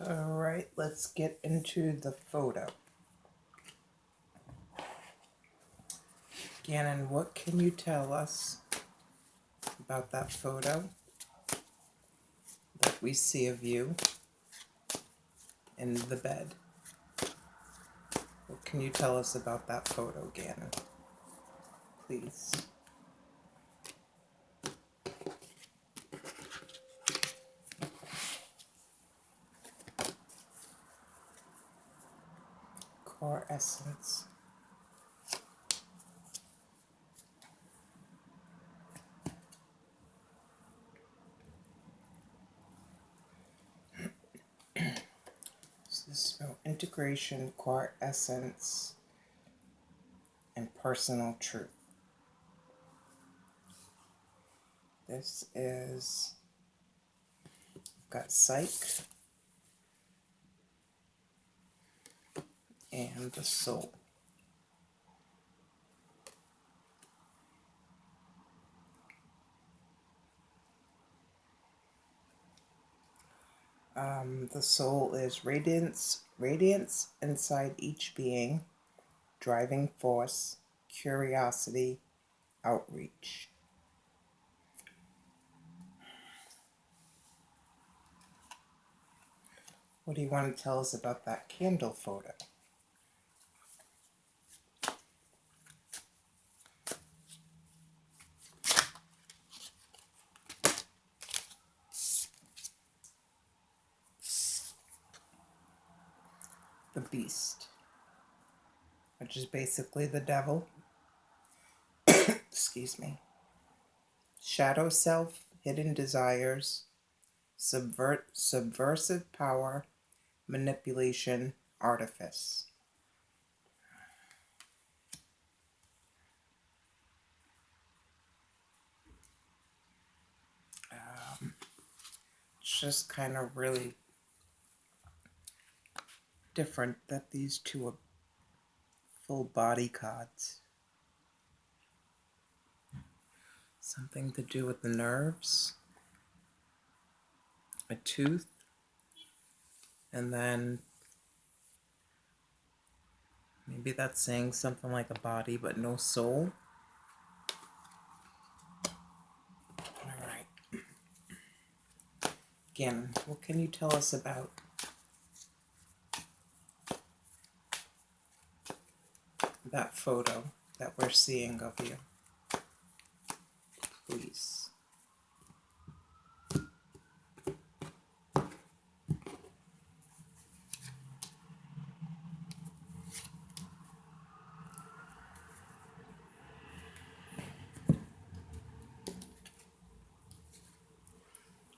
All right, let's get into the photo. Gannon, what can you tell us about that photo that we see of you in the bed? What can you tell us about that photo, Gannon? Please. Core essence. So this is about integration, core essence, and personal truth. This is got psych and the soul. The soul is radiance inside each being, driving force, curiosity, outreach. What do you want to tell us about that candle photo? The beast, which is basically the devil. Excuse me. Shadow self, hidden desires, subversive power, manipulation, artifice. It's just kind of really different that these two are full body cards. Something to do with the nerves, a tooth, and then maybe that's saying something like a body but no soul. All right. Gannon, what can you tell us about that photo that we're seeing of you? Please.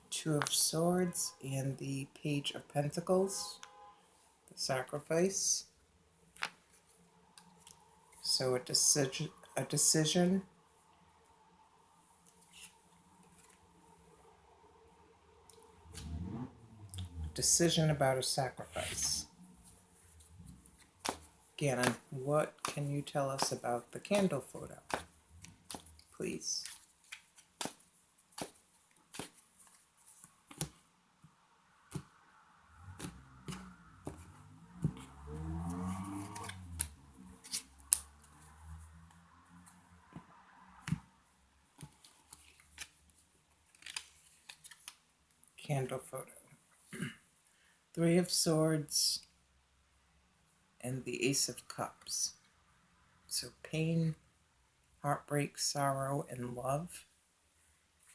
Two of Swords and the Page of Pentacles, the Sacrifice. So a decision, about a sacrifice. Gannon, what can you tell us about the candle photo? Please. Candle photo. Three of Swords and the Ace of Cups. So pain, heartbreak, sorrow, and love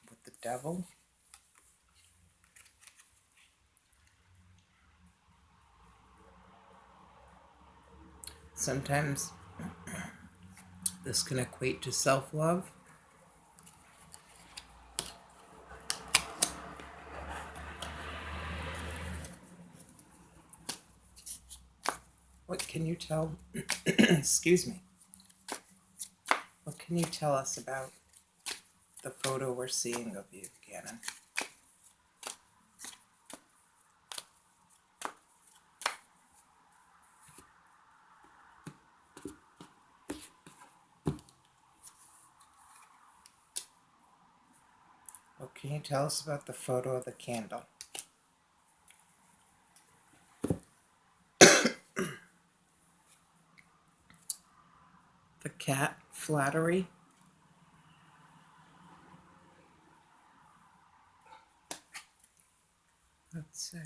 with the devil. Sometimes this can equate to self-love. What can you tell, excuse me, what can you tell us about the photo we're seeing of you, Gannon? What can you tell us about the photo of the candle? The cat flattery. Let's say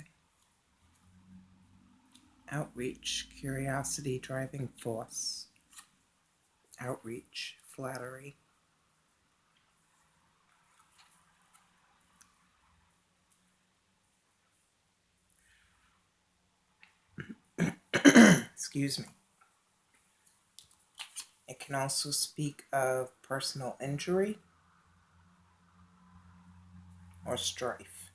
outreach, curiosity, driving force. Outreach, flattery. Excuse me. It can also speak of personal injury or strife.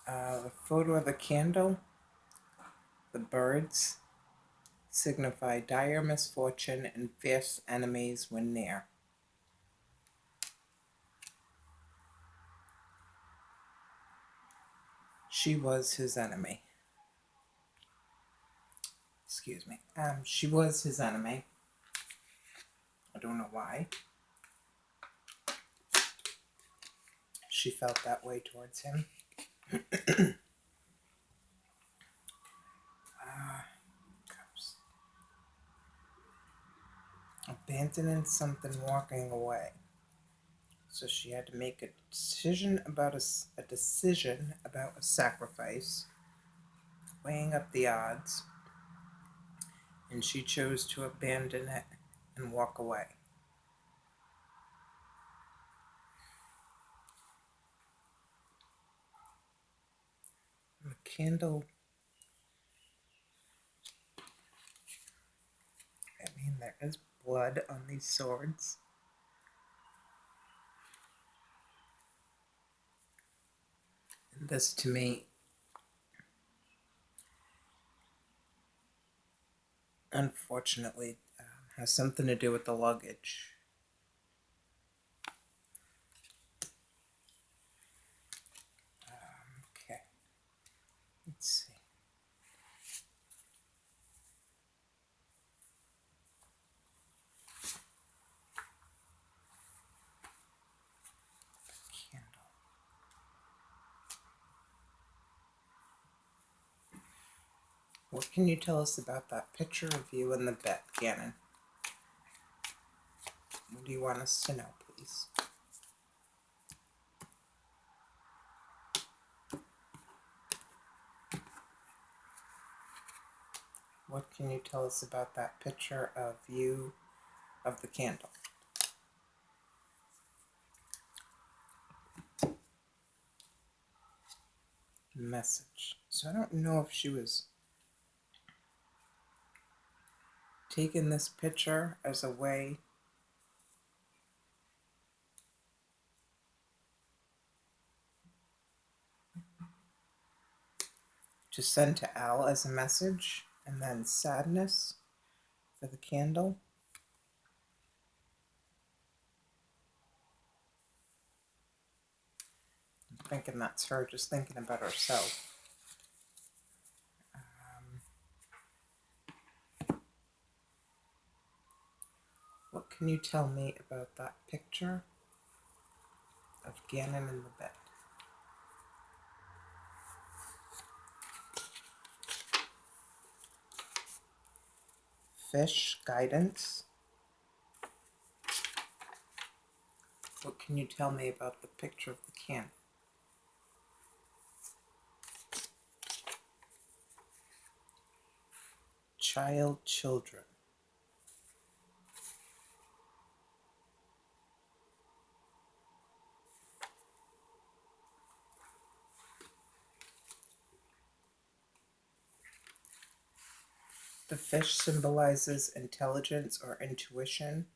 The photo of the candle, the birds, signify dire misfortune and fierce enemies when near. She was his enemy. Excuse me. She was his enemy. I don't know why. She felt that way towards him. Cups. Abandoning something, walking away. So she had to make a decision about a sacrifice, weighing up the odds, and she chose to abandon it and walk away. And the candle, I mean, there is blood on these swords. And this, to me, unfortunately, has something to do with the luggage. Okay, let's see. Candle. What can you tell us about that picture of you in the bed, Gannon? What do you want us to know, please? What can you tell us about that picture of you, of the candle? Message. So I don't know if she was taking this picture as a way to send to Al as a message, and then sadness for the candle. I'm thinking that's her just thinking about herself. What can you tell me about that picture of Gannon in the bed? Fish, guidance. What can you tell me about the picture of the candle? Child, children. The fish symbolizes intelligence or intuition,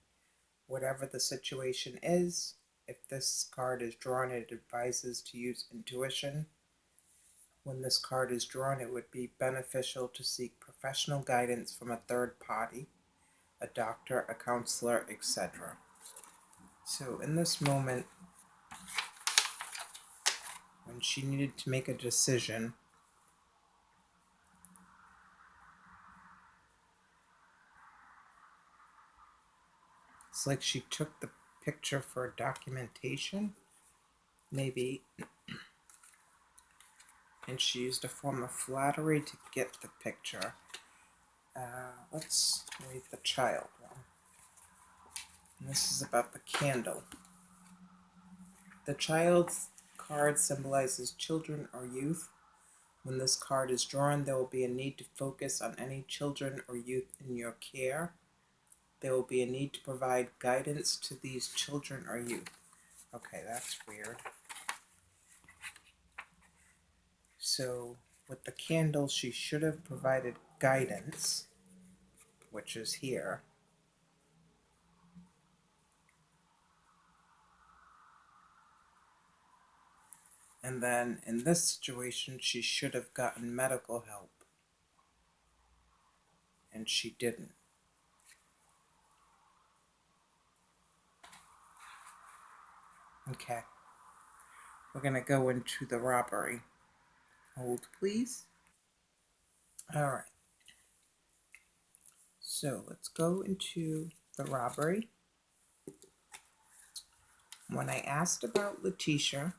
whatever the situation is. If this card is drawn, it advises to use intuition. When this card is drawn, it would be beneficial to seek professional guidance from a third party, a doctor, a counselor, etc. So in this moment, when she needed to make a decision, it's like she took the picture for documentation, maybe, and she used a form of flattery to get the picture. Let's read the child one. And this is about the candle. The child's card symbolizes children or youth. When this card is drawn, there will be a need to focus on any children or youth in your care. There will be a need to provide guidance to these children or youth. Okay, that's weird. So with the candle, she should have provided guidance, which is here. And then in this situation, she should have gotten medical help. And she didn't. Okay. We're going to go into the robbery. Hold, please. All right. So let's go into the robbery. When I asked about Letitia,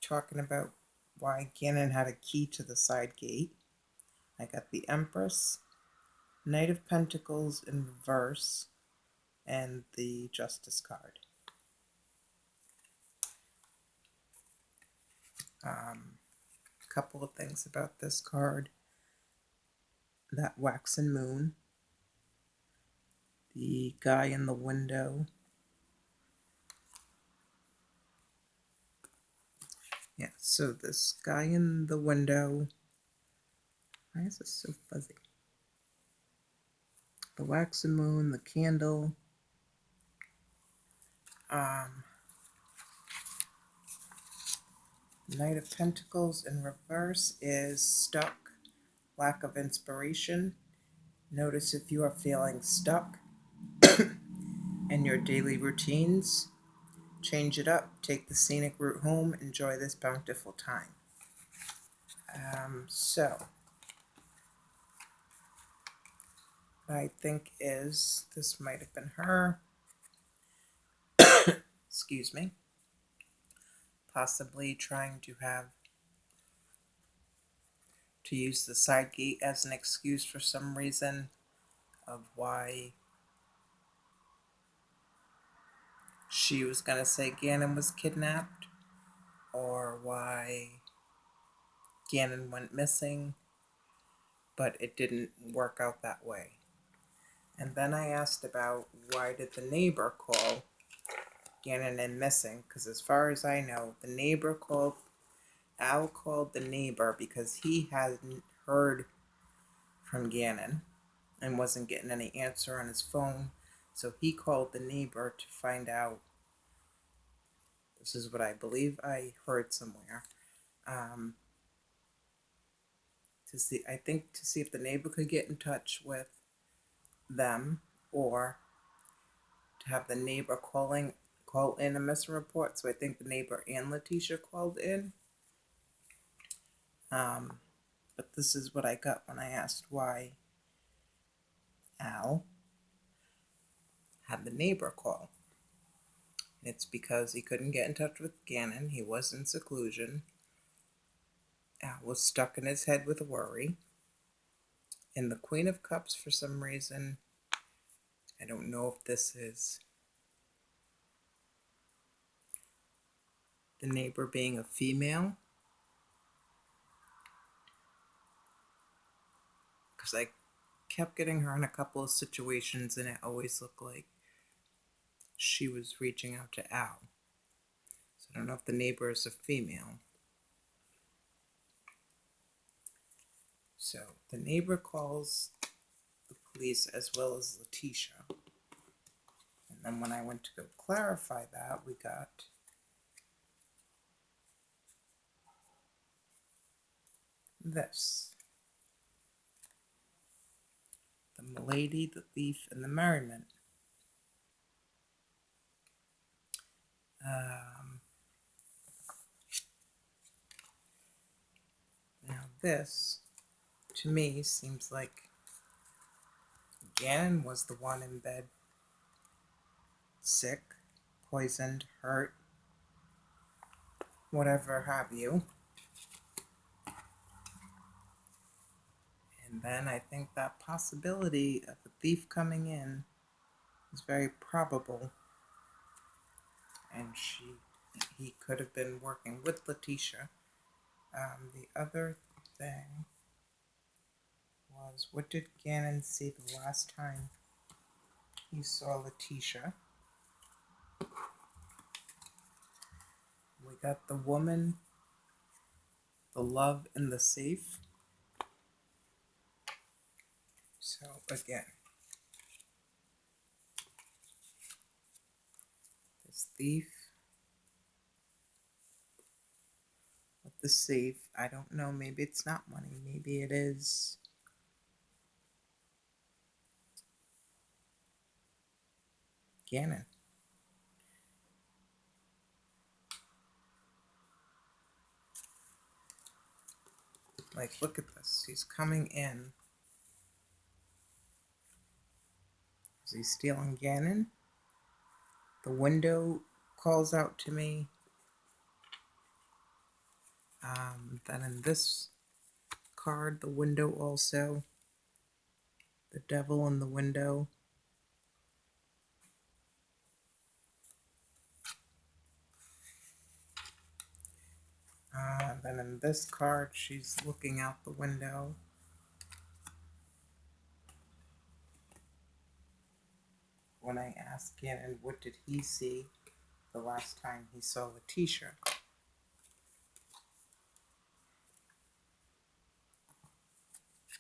talking about why Gannon had a key to the side gate, I got the Empress, Knight of Pentacles in reverse, and the Justice card. Couple of things about this card. That waxen moon, the guy in the window. Yeah, so this guy in the window. Why is this so fuzzy? The waxen moon, the candle. Knight of Pentacles in reverse is stuck, lack of inspiration. Notice if you are feeling stuck in your daily routines. Change it up, take the scenic route home, enjoy this bountiful time. So, I think this might have been her. Excuse me. Possibly trying to use the side gate as an excuse for some reason of why she was going to say Gannon was kidnapped, or why Gannon went missing, but it didn't work out that way. And then I asked about why did the neighbor call Gannon in missing, because as far as I know, Al called the neighbor because he hadn't heard from Gannon and wasn't getting any answer on his phone. So he called the neighbor to find out. This is what I believe I heard somewhere. To see if the neighbor could get in touch with them, or to have the neighbor call in a missing report. So I think the neighbor and Letitia called in. But this is what I got when I asked why Al had the neighbor call. It's because he couldn't get in touch with Gannon. He was in seclusion. Al was stuck in his head with worry. And the Queen of Cups, for some reason, I don't know if this is the neighbor being a female, because I kept getting her in a couple of situations and it always looked like she was reaching out to Al. So I don't know if the neighbor is a female. So the neighbor calls the police as well as Letitia. And then when I went to go clarify that, we got this. The Milady, the Thief, and the Merriment. Now this, to me, seems like Gannon was the one in bed, sick, poisoned, hurt, whatever have you. And then I think that possibility of a thief coming in is very probable. And he could have been working with Letitia. The other thing was, what did Gannon say the last time he saw Letitia? We got the woman, the love, and the safe. So again, this thief with the safe, I don't know, maybe it's not money, maybe it is Gannon. Like, look at this, he's coming in. Is he stealing Gannon? The window calls out to me. Then in this card, the window also. The devil in the window. Then in this card, she's looking out the window. When I asked Gannon what did he see the last time he saw Letitia,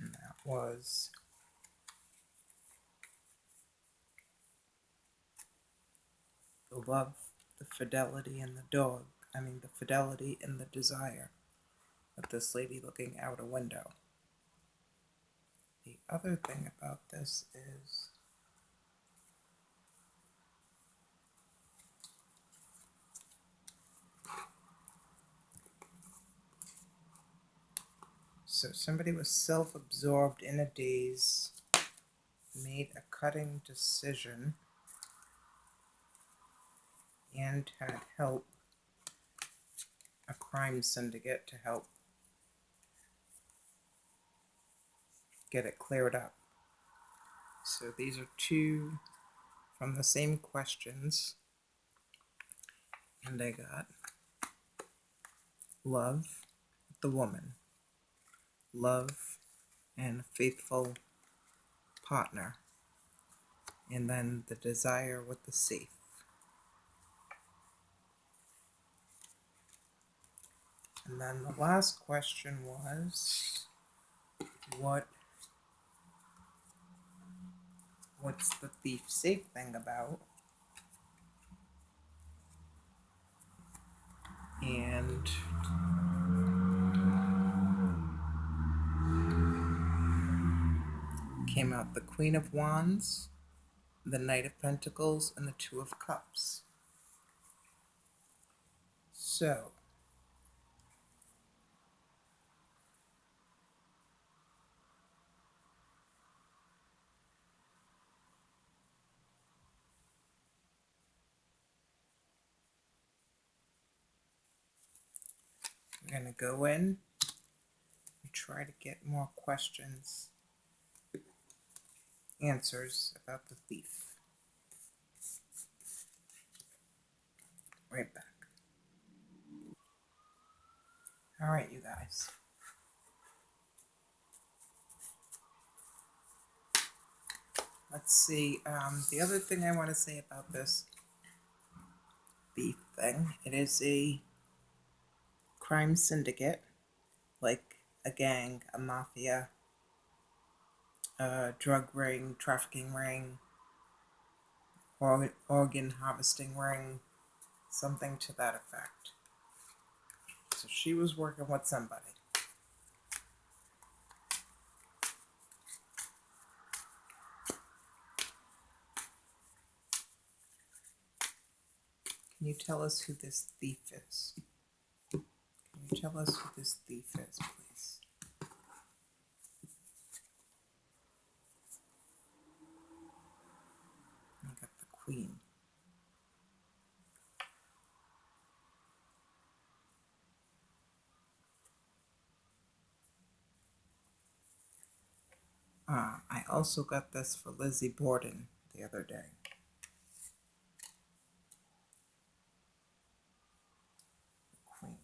and that was the love, the fidelity, and the dog. The fidelity and the desire of this lady looking out a window. The other thing about this is so somebody was self-absorbed in a daze, made a cutting decision, and had help, a crime syndicate to help get it cleared up. So these are two from the same questions, and I got love with the woman, love and a faithful partner, and then the desire with the safe. And then the last question was, what's the thief safe thing about? And came out the Queen of Wands, the Knight of Pentacles, and the Two of Cups. So, we're going to go in and try to get more answers about the thief. Right back. All right, you guys. Let's see. The other thing I want to say about this thief thing, it is a crime syndicate, like a gang, a mafia, a drug ring, trafficking ring, organ harvesting ring, something to that effect. So she was working with somebody. Can you tell us who this thief is? Can you tell us who this thief is, please? I got the Queen. I also got this for Lizzie Borden the other day. Queen.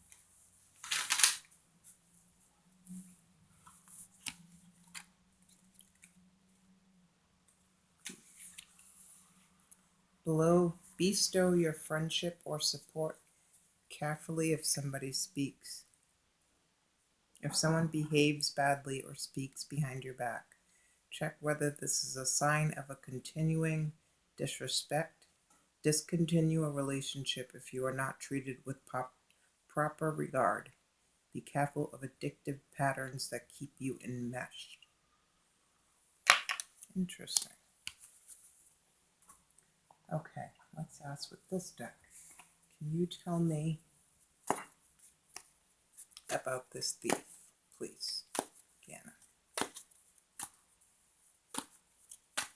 Below, bestow your friendship or support carefully if somebody speaks. If someone behaves badly or speaks behind your back, check whether this is a sign of a continuing disrespect. Discontinue a relationship if you are not treated with proper regard. Be careful of addictive patterns that keep you enmeshed. Interesting. Okay, let's ask with this deck. Can you tell me about this thief, please, Gannon?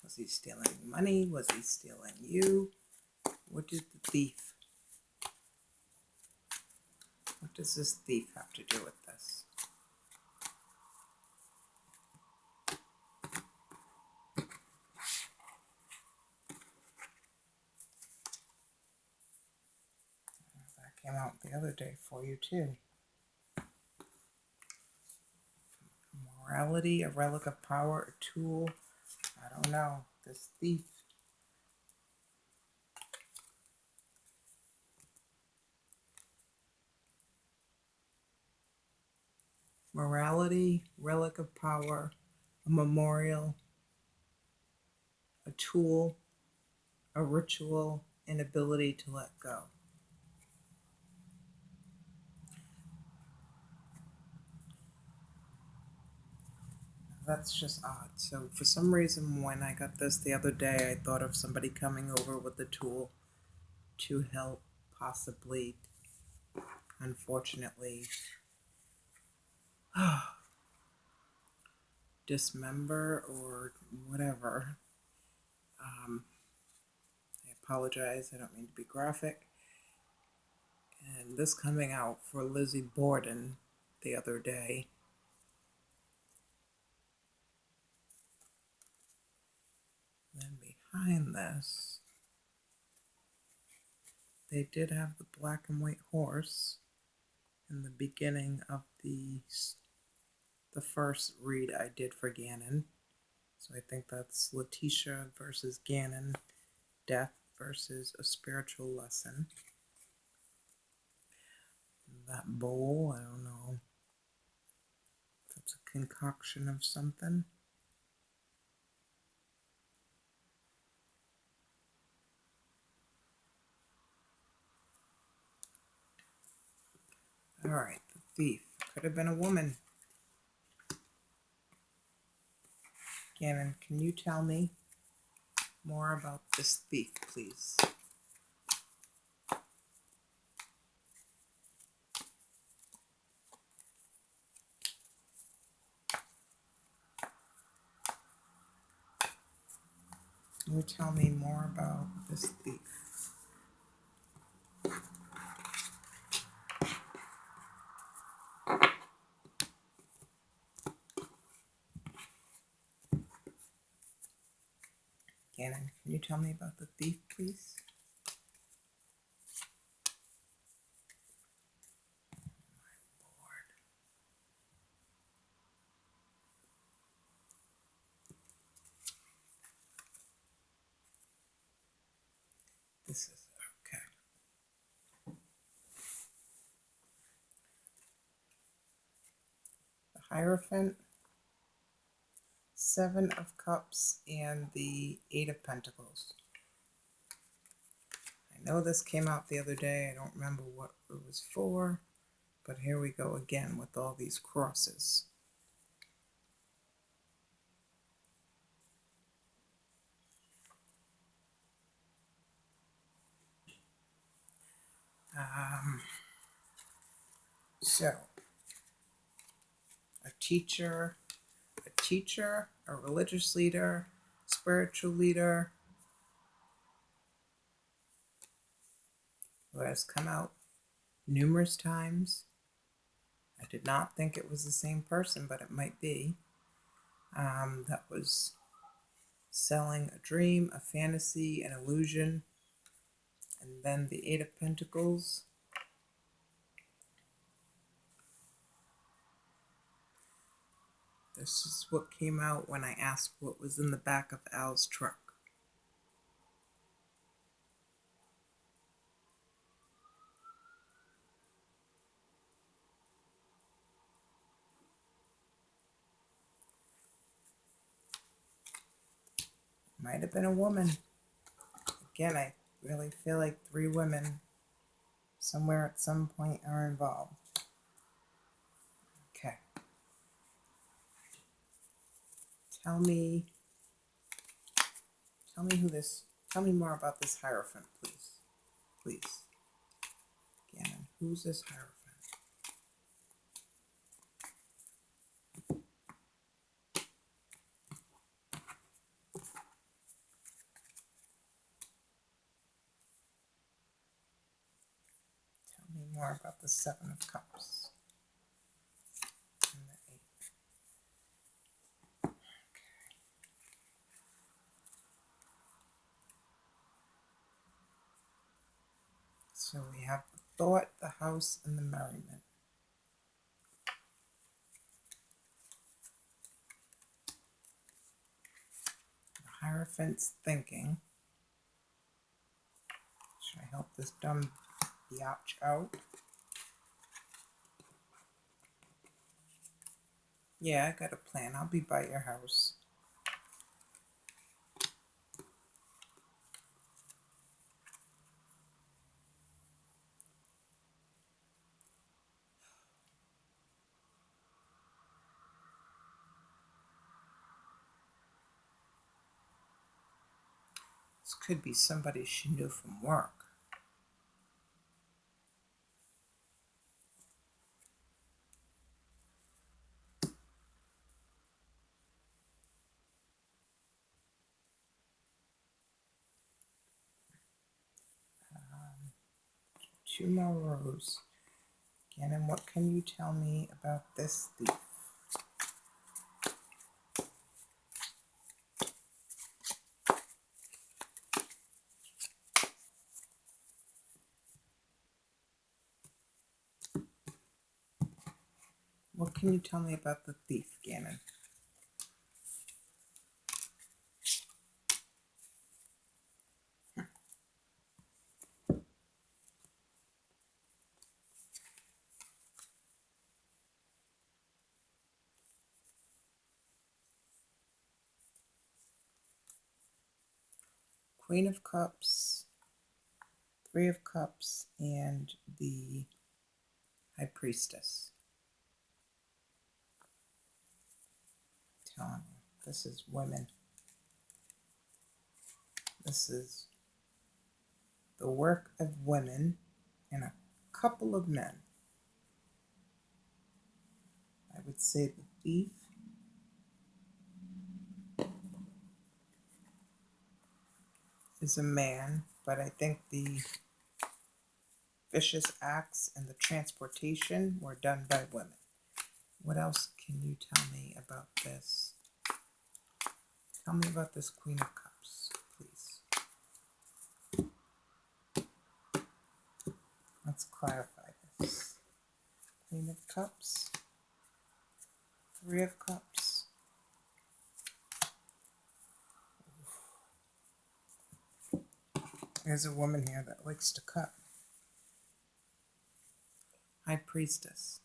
Was he stealing money? Was he stealing you? What did the thief? What does this thief have to do with this? That came out the other day for you too. Morality, a relic of power, a tool. I don't know. This thief. Morality, relic of power, a memorial, a tool, a ritual, an ability to let go. That's just odd. So for some reason, when I got this the other day, I thought of somebody coming over with a tool to help possibly, unfortunately, dismember or whatever. I apologize. I don't mean to be graphic. And this coming out for Lizzie Borden the other day. Then behind this, they did have the black and white horse in the beginning of the first read I did for Gannon. So I think that's Letitia versus Gannon, death versus a spiritual lesson. That bowl, I don't know. That's a concoction of something. Alright, the thief. Could have been a woman. Gannon, can you tell me more about this thief, please? Can you tell me more about this thief? Gannon, can you tell me about the thief, please? My lord. This is okay. The Hierophant, Seven of Cups, and the Eight of Pentacles. I know this came out the other day. I don't remember what it was for, but here we go again with all these crosses. So, a teacher, a religious leader, spiritual leader, who has come out numerous times. I did not think it was the same person, but it might be. That was selling a dream, a fantasy, an illusion. And then the Eight of Pentacles. This is what came out when I asked what was in the back of Al's truck. Might have been a woman. Again, I really feel like 3 women somewhere at some point are involved. Okay. Tell me tell me more about this Hierophant, please. Please. Gannon, who's this Hierophant? Tell me more about the Seven of Cups. And the 8. So we have the thought, the house, and the merriment. The Hierophant's thinking. Should I help this dumb biatch out? Yeah, I got a plan. I'll be by your house. This could be somebody she knew from work. Um, 2 more rows. Gannon, what can you tell me about this thief? What can you tell me about the thief, Gannon? Queen of Cups, 3 of Cups, and the High Priestess. I'm telling you, this is women. This is the work of women and a couple of men. I would say the thief is a man, but I think the vicious acts and the transportation were done by women. What else can you tell me about this? Tell me about this Queen of Cups, please. Let's clarify this. Queen of Cups, 3 of Cups. There's a woman here that likes to cut. High Priestess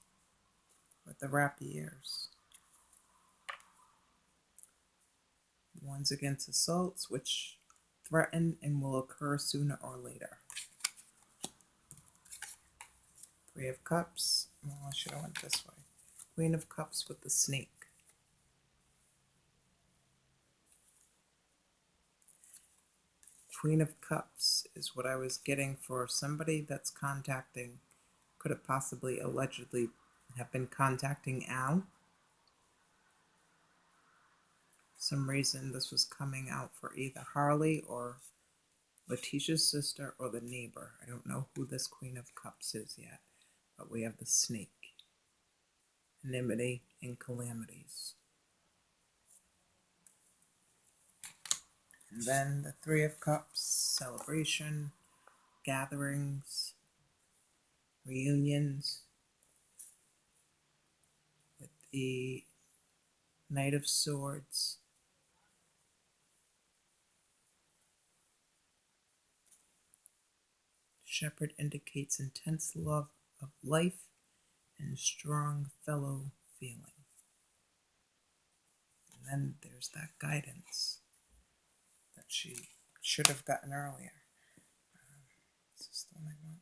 with the wrappy ears. One's against assaults, which threaten and will occur sooner or later. 3 of Cups. Well, I should have went this way. Queen of Cups with the snake. Queen of Cups is what I was getting for somebody that's contacting, could have possibly allegedly have been contacting Al. Some reason this was coming out for either Harley or Letitia's sister or the neighbor. I don't know who this Queen of Cups is yet, but we have the snake. Enmity and calamities. And then the Three of Cups, celebration, gatherings, reunions. With the Knight of Swords, Shepherd indicates intense love of life and strong fellow feeling. And then there's that guidance that she should have gotten earlier. Is this the one I want?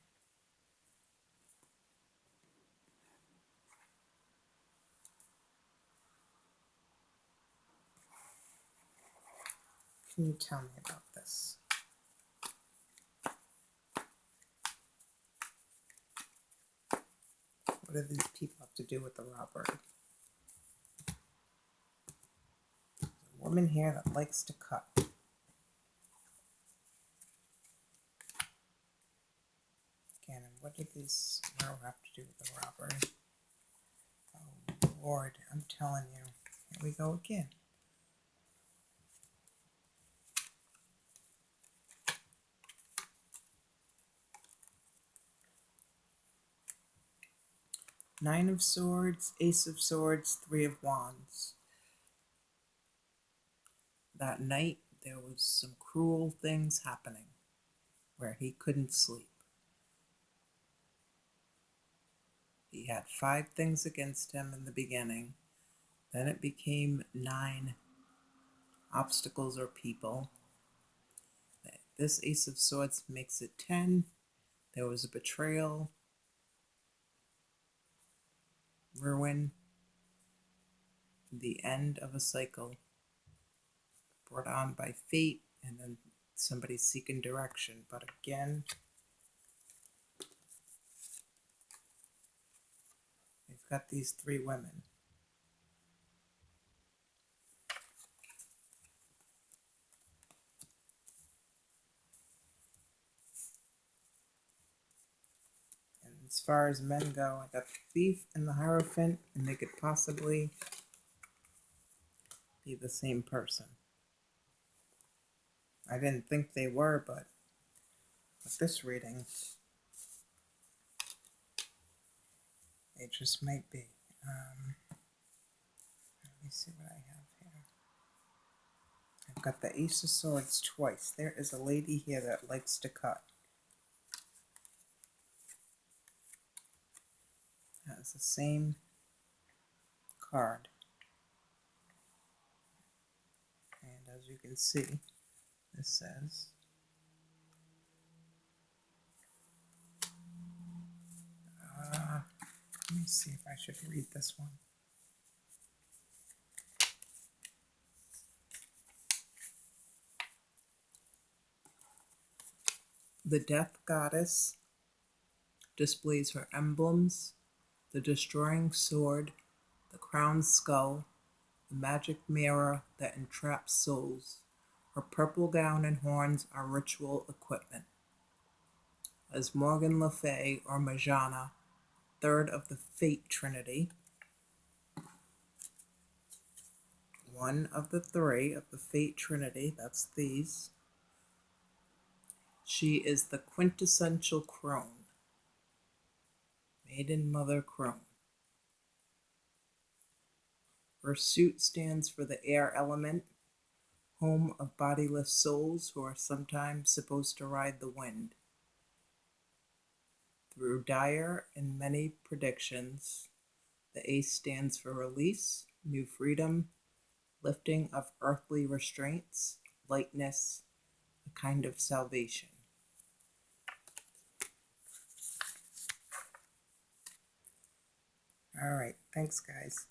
Can you tell me about this? What do these people have to do with the robbery? There's a woman here that likes to cut. Gannon, what did this row have to do with the robbery? Oh, Lord, I'm telling you. Here we go again. Nine of Swords, Ace of Swords, Three of Wands. That night, there was some cruel things happening where he couldn't sleep. He had 5 things against him in the beginning. Then it became 9 obstacles or people. This Ace of Swords makes it 10. There was a betrayal, ruin, the end of a cycle brought on by fate, and then somebody seeking direction. But again, we've got these 3 women. And as far as men go, I got the Thief and the Hierophant, and they could possibly be the same person. I didn't think they were, but with this reading, they just might be. Let me see what I have here. I've got the Ace of Swords twice. There is a lady here that likes to cut. That is the same card. And as you can see, this says, let me see if I should read this one. The Death Goddess displays her emblems, the destroying sword, the crowned skull, the magic mirror that entraps souls. Her purple gown and horns are ritual equipment. As Morgan Le Fay or Majana, third of the Fate Trinity, one of the 3 of the Fate Trinity, that's these. She is the quintessential crone, maiden mother crone. Her suit stands for the air element, home of bodiless souls who are sometimes supposed to ride the wind. Through dire and many predictions, the ace stands for release, new freedom, lifting of earthly restraints, lightness, a kind of salvation. All right, thanks guys.